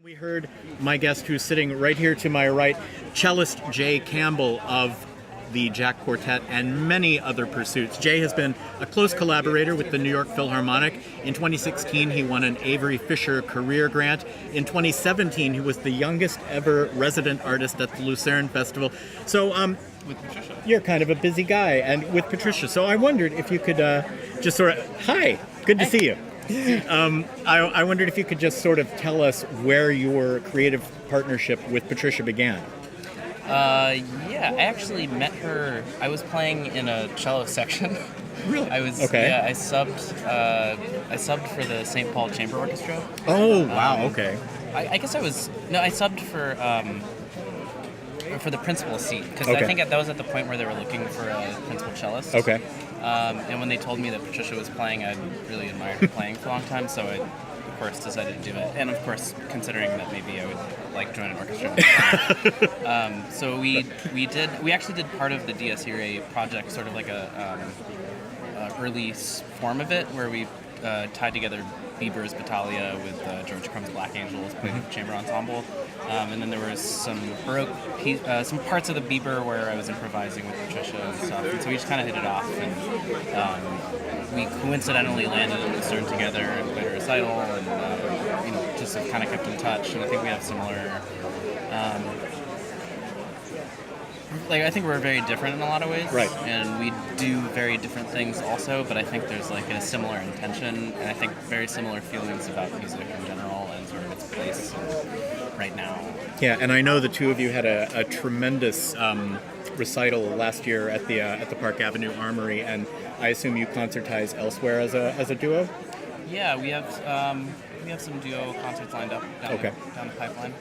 We heard my guest, who's sitting right here to my right, cellist Jay Campbell of the Jack Quartet and many other pursuits. Jay has been a close collaborator with the New York Philharmonic. In 2016, he won an Avery Fisher Career Grant. In 2017, he was the youngest ever resident artist at the Lucerne Festival. So, With Patricia. You're kind of a busy guy, and with Patricia. So I wondered if you could just sort of, hi, good to see you. I wondered if you could just sort of tell us where your creative partnership with Patricia began. Yeah, I actually met her. I was playing in a cello section. Really? I was. Okay. Yeah, I subbed for the St. Paul Chamber Orchestra. Oh, wow. Okay. I guess I was. No, I subbed for the principal seat because Okay. I think that was at the point where they were looking for a principal cellist. Okay. And when they told me that Patricia was playing, I really admired her playing for a long time, so I, of course, decided to do it. And of course, considering that maybe I would like join an orchestra. So we actually did part of the Dies Irae project, sort of like a early form of it, where we tied together Bieber's Battaglia with George Crumb's Black Angels, played with chamber ensemble, and then there was some Baroque some parts of the Bieber where I was improvising with Patricia and stuff, and so we just kind of hit it off, and we coincidentally landed in Lucerne together and played a recital, and just kind of kept in touch, and I think we have similar. I think we're very different in a lot of ways, Right. and we do very different things also, but I think there's like a similar intention, and I think very similar feelings about music in general and sort of its place right now. Yeah, and I know the two of you had a tremendous recital last year at the Park Avenue Armory, and I assume you concertize elsewhere as a duo? Yeah, we have some duo concerts lined up down the pipeline.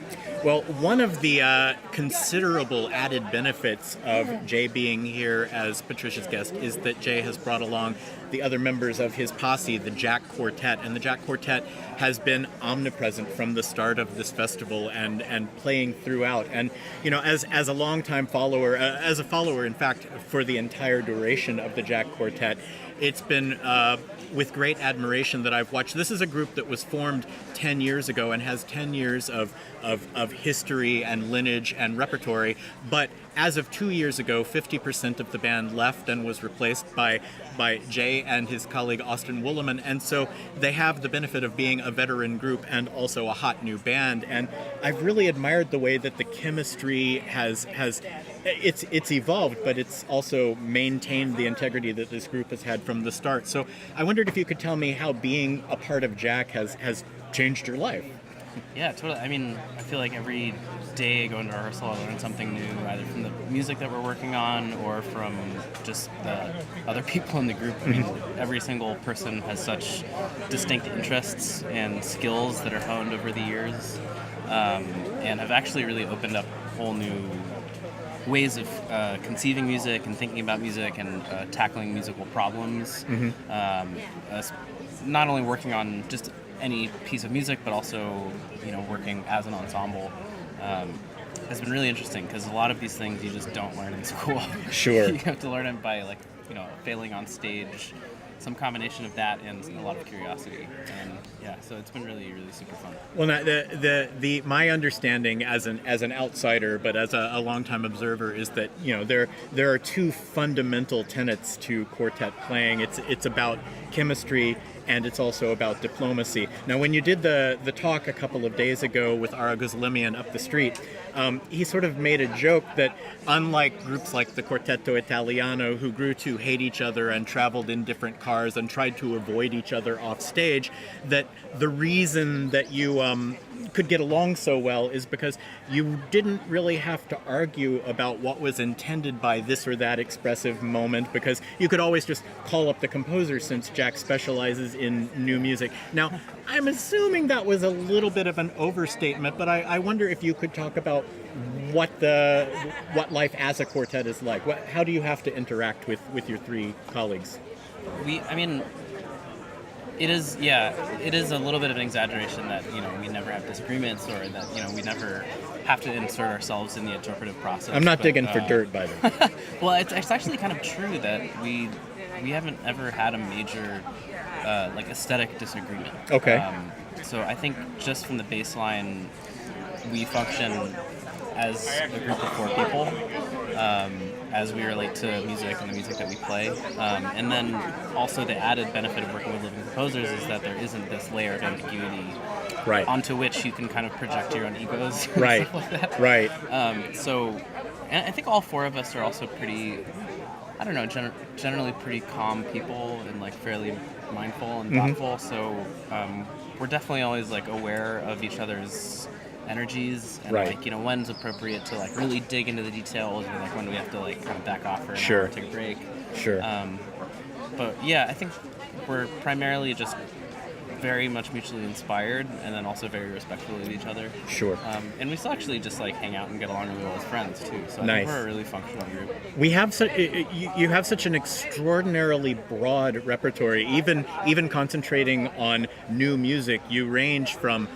Well, one of the considerable added benefits of Jay being here as Patricia's guest is that Jay has brought along the other members of his posse, the Jack Quartet, and the Jack Quartet has been omnipresent from the start of this festival and playing throughout. And as a longtime follower, as a follower, in fact, for the entire duration of the Jack Quartet, it's been with great admiration that I've watched. This is a group that was formed 10 years ago and has 10 years of history and lineage and repertory, but as of 2 years ago, 50% of the band left and was replaced by Jay and his colleague Austin Wooleman, and so they have the benefit of being a veteran group and also a hot new band, and I've really admired the way that the chemistry has it's evolved, but it's also maintained the integrity that this group has had from the start. So I wondered if you could tell me how being a part of Jack has changed your life. Yeah, totally. I mean, I feel like every day I go into rehearsal, I learn something new, either from the music that we're working on or from just the other people in the group. I mean, every single person has such distinct interests and skills that are honed over the years, and have actually really opened up whole new ways of conceiving music and thinking about music and tackling musical problems. Not only working on just any piece of music, but also working as an ensemble has been really interesting, because a lot of these things you just don't learn in school. Sure. You have to learn them by failing on stage, some combination of that and a lot of curiosity, and so it's been really, really super fun. Well, now, my understanding as an outsider, but as a longtime observer, is that there are two fundamental tenets to quartet playing. It's about chemistry, and it's also about diplomacy. Now, when you did the talk a couple of days ago with Ara Guzlemian up the street, he sort of made a joke that unlike groups like the Quartetto Italiano, who grew to hate each other and traveled in different cars and tried to avoid each other off stage, that the reason that you could get along so well is because you didn't really have to argue about what was intended by this or that expressive moment, because you could always just call up the composer, since Jack specializes in new music. Now, I'm assuming that was a little bit of an overstatement, but I wonder if you could talk about what life as a quartet is like. How do you have to interact with your three colleagues? It is a little bit of an exaggeration that we never have disagreements, or that we never have to insert ourselves in the interpretive process. I'm not digging for dirt, by the way. Well, it's actually kind of true that we haven't ever had a major like aesthetic disagreement. Okay. So I think just from the baseline, we function as a group of 4 people as we relate to music and the music that we play. And then also the added benefit of working with living composers is that there isn't this layer of ambiguity Right. onto which you can kind of project your own egos. And Right. stuff like that. Right. So, and I think all 4 of us are also pretty, I don't know, generally pretty calm people and like fairly mindful and thoughtful. So we're definitely always like aware of each other's energies and Right. like, you know, when's appropriate to like really dig into the details and like when do we have to like kind of back off for an Sure. hour and take a break. Sure. But yeah, I think we're primarily just very much mutually inspired and then also very respectful of each other. Sure. And we still actually just like hang out and get along really well as friends too. So I Nice. think we're a really functional group. We have you have such an extraordinarily broad repertory, even concentrating on new music. You range from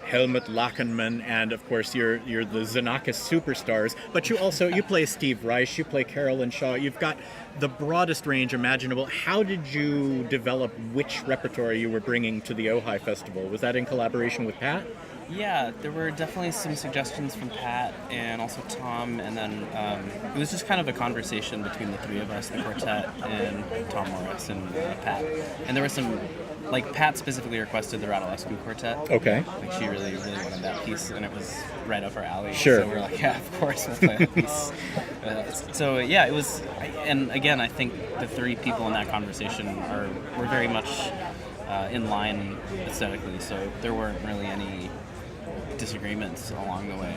Helmut Lachenmann and of course you're the Xenakis superstars, but you play Steve Reich, you play Carolyn Shaw. You've got the broadest range imaginable. How did you develop which repertoire you were bringing to the Ojai Festival? Was that in collaboration with Pat? Yeah, there were definitely some suggestions from Pat and also Tom, and then it was just kind of a conversation between the 3 of us, the quartet, and Tom Morris and Pat. And there were some, like Pat specifically requested the Radulescu quartet. Okay. Like she really, really wanted that piece, and it was right up her alley. Sure. So we were like, yeah, of course, we'll play that piece. So yeah, it was, and again, I think the 3 people in that conversation were very much in line aesthetically, so there weren't really any disagreements along the way.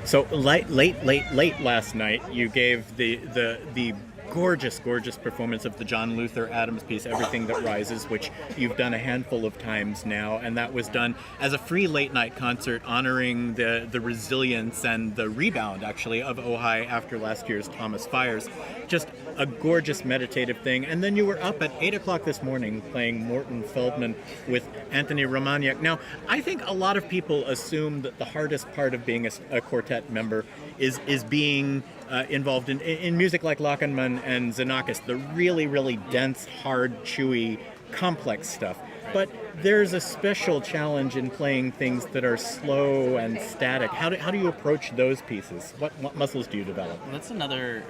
So late last night, you gave the gorgeous performance of the John Luther Adams piece, Everything That Rises, which you've done a handful of times now, and that was done as a free late night concert honoring the resilience and the rebound, actually, of Ojai after last year's Thomas Fires. Just a gorgeous meditative thing. And then you were up at 8 o'clock this morning playing Morton Feldman with Anthony Romagnac. Now, I think a lot of people assume that the hardest part of being a quartet member is being involved in music like Lachenmann and Xenakis, the really, really dense, hard, chewy, complex stuff. But there's a special challenge in playing things that are slow and static. How do you approach those pieces? What muscles do you develop? Well, that's another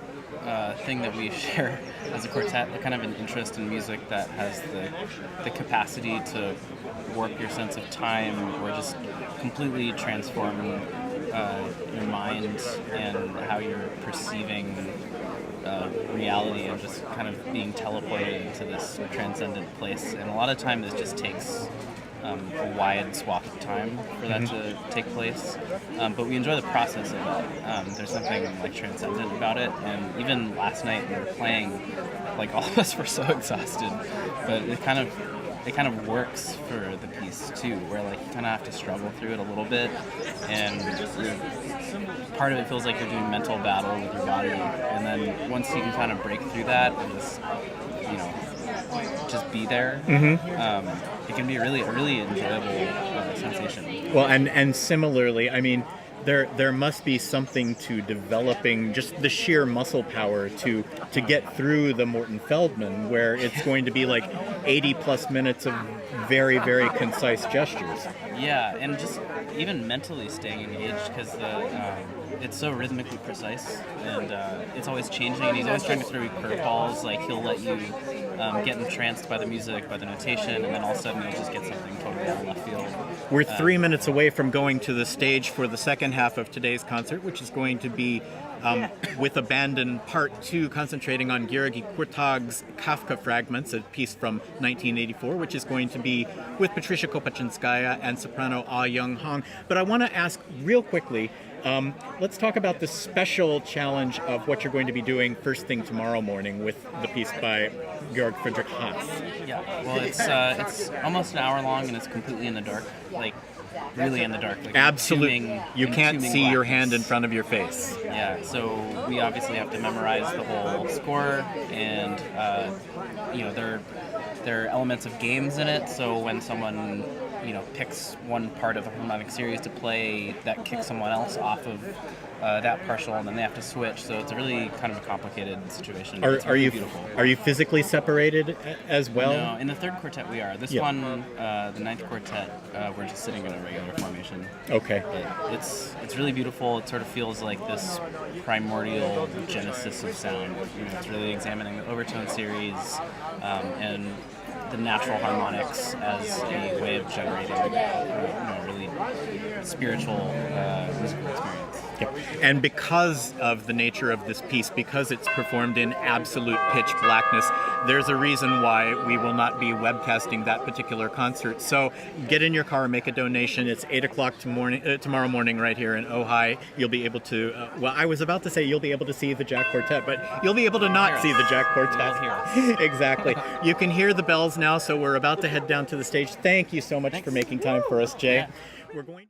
thing that we share as a quartet, kind of an interest in music that has the capacity to warp your sense of time or just completely transform your mind and how you're perceiving reality and just kind of being teleported into this transcendent place. And a lot of time this just takes a wide swath of time for that to take place. But we enjoy the process of it. There's something like transcendent about it. And even last night we were playing, like all of us were so exhausted, but it kind of works for the piece too, where like you kind of have to struggle through it a little bit, and part of it feels like you're doing mental battle with your body, and then once you can kind of break through that and just, you know, just be there, it can be a really enjoyable sensation. Well, and similarly, I mean, there must be something to developing just the sheer muscle power to get through the Morton Feldman, where it's going to be like 80 plus minutes of very, very concise gestures. Yeah, and just even mentally staying engaged, because it's so rhythmically precise, and it's always changing, and he's always trying to throw you curveballs. Like, he'll let you get entranced by the music, by the notation, and then all of a sudden you'll just get something totally out of left field. We're 3 minutes away from going to the stage for the second half of today's concert, which is going to be with Abandon Part 2, concentrating on Georgi Kurtag's Kafka Fragments, a piece from 1984, which is going to be with Patricia Kopachinskaya and soprano Ah Young Hong. But I want to ask real quickly, let's talk about the special challenge of what you're going to be doing first thing tomorrow morning with the piece by Georg Friedrich Haas. Yeah, well, it's almost an hour long, and it's completely in the dark, like really in the dark. Like Absolutely, you can't see blackness. your hand in front of your face. Yeah, so we obviously have to memorize the whole score, and you know, there are elements of games in it. So when someone picks one part of a harmonic series to play that kicks someone else off of that partial, and then they have to switch. So it's a really kind of a complicated situation. It's really beautiful. Are you physically separated as well? No, in the third quartet we are. This one, the ninth quartet, we're just sitting in a regular formation. Okay. But it's really beautiful. It sort of feels like this primordial genesis of sound. It's really examining the overtone series and the natural harmonics as a way of generating really spiritual musical experience. Yep. And because of the nature of this piece, because it's performed in absolute pitch blackness, there's a reason why we will not be webcasting that particular concert. So get in your car, make a donation. It's 8 o'clock tomorrow morning right here in Ojai. You'll be able to, I was about to say you'll be able to see the Jack Quartet, but you'll be able to not see the Jack Quartet. Exactly. You can hear the bells now, so we're about to head down to the stage. Thank you so much for making time for us, Jay. Yeah. We're going